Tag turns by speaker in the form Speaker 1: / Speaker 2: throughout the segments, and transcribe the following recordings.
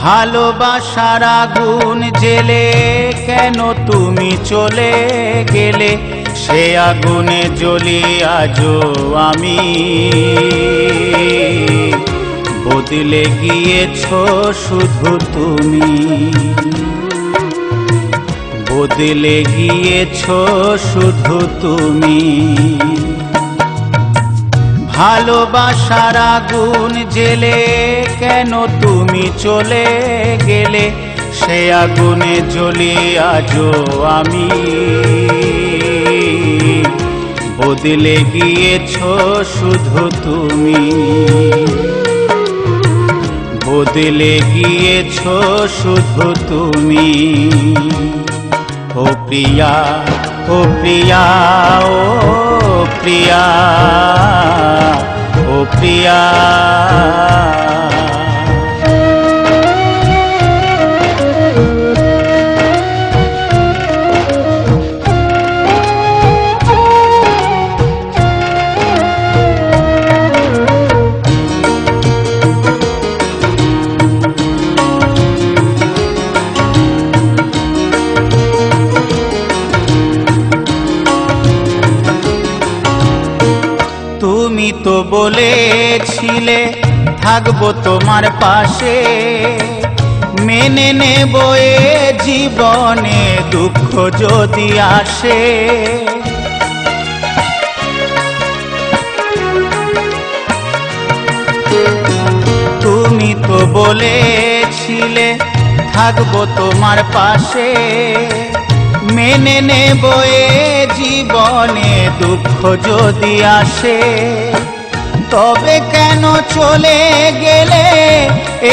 Speaker 1: ভালোবাসার আগুন জেলে কেন তুমি চলে গেলে, সে আগুনে জ্বলি আজও আমি। বদলে গিয়েছো শুধু তুমি, বদলে গিয়েছো শুধু তুমি। ভালোবাসার আগুন জেলে কেন তুমি চলে গেলে, সে আগুনে জ্বলি আজও আমি। বদলে গিয়েছো শুধু তুমি, বদলে গিয়েছো শুধু তুমি। ও প্রিয়া, ও প্রিয়া, ও প্রিয়া, ও প্রিয়া। তুমি তো বলেছিলে থাকবো তোমার পাশে, মেনে নেব এ জীবনে দুঃখ যদি আসে। তুমি তো বলেছিলে থাকবো তোমার পাশে, মেনে নেব এ জীবনে দুঃখ যদি আসে। তবে কেন চলে গেলে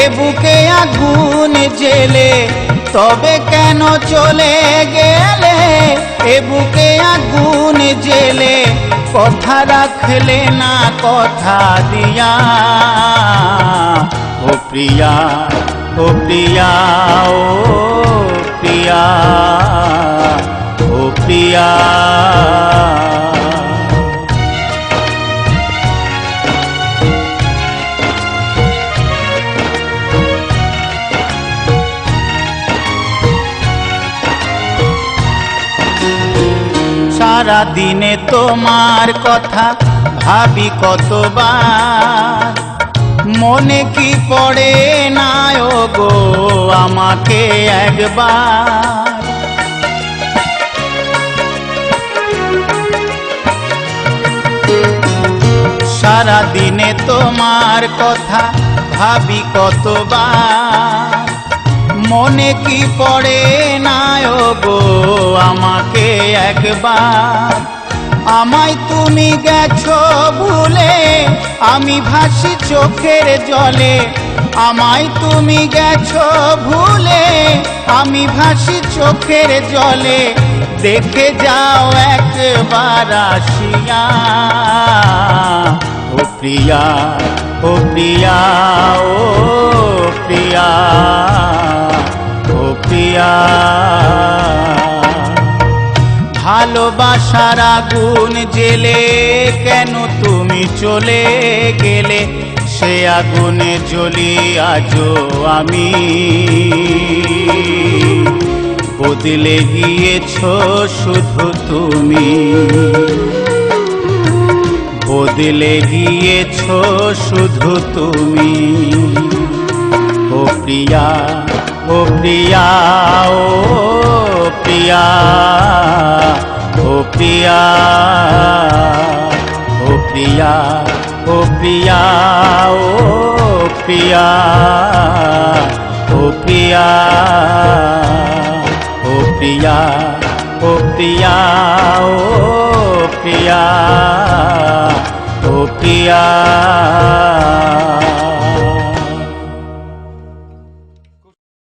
Speaker 1: এ বুকে আগুন জেলে, তবে কেন চলে গেলে এ বুকে আগুন জেলে। কথা রাখলে না কথা দিয়া, ও প্রিয়া, ও প্রিয়া, ও প্রিয়া, ও প্রিয়া। সারা দিনে তোমার কথা ভাবি কতবার, মনে কি পড়ে না ও গো আমাকে একবার। সারা দিনে তোমার কথা ভাবি কতবার, মনে কি পড়ে না ও গো আমাকে একবার। আমায় তুমি গেছো ভুলে, আমি ভাসি চোখের জলে। আমায় তুমি গেছো ভুলে, আমি ভাসি চোখের জলে। দেখে যাও একবার আসিয়া, ও প্রিয়া, ও প্রিয়া, ও প্রিয়া, ও প্রিয়া। ভালোবাসার আগুন জেলে কেন তুমি চলে গেলে, সে আগুনে জ্বলি আজও আমি। বদলে গিয়েছো শুধু তুমি, বদলে গিয়েছো শুধু তুমি। ও প্রিয়া, ও প্রিয়া, ও প্রিয়া, ও প্রিয়া, ও প্রিয়া, ও প্রিয়া, ও প্রিয়া, ও প্রিয়া, ও প্রিয়া, ও প্রিয়া, ও প্রিয়া, ও প্রিয়া।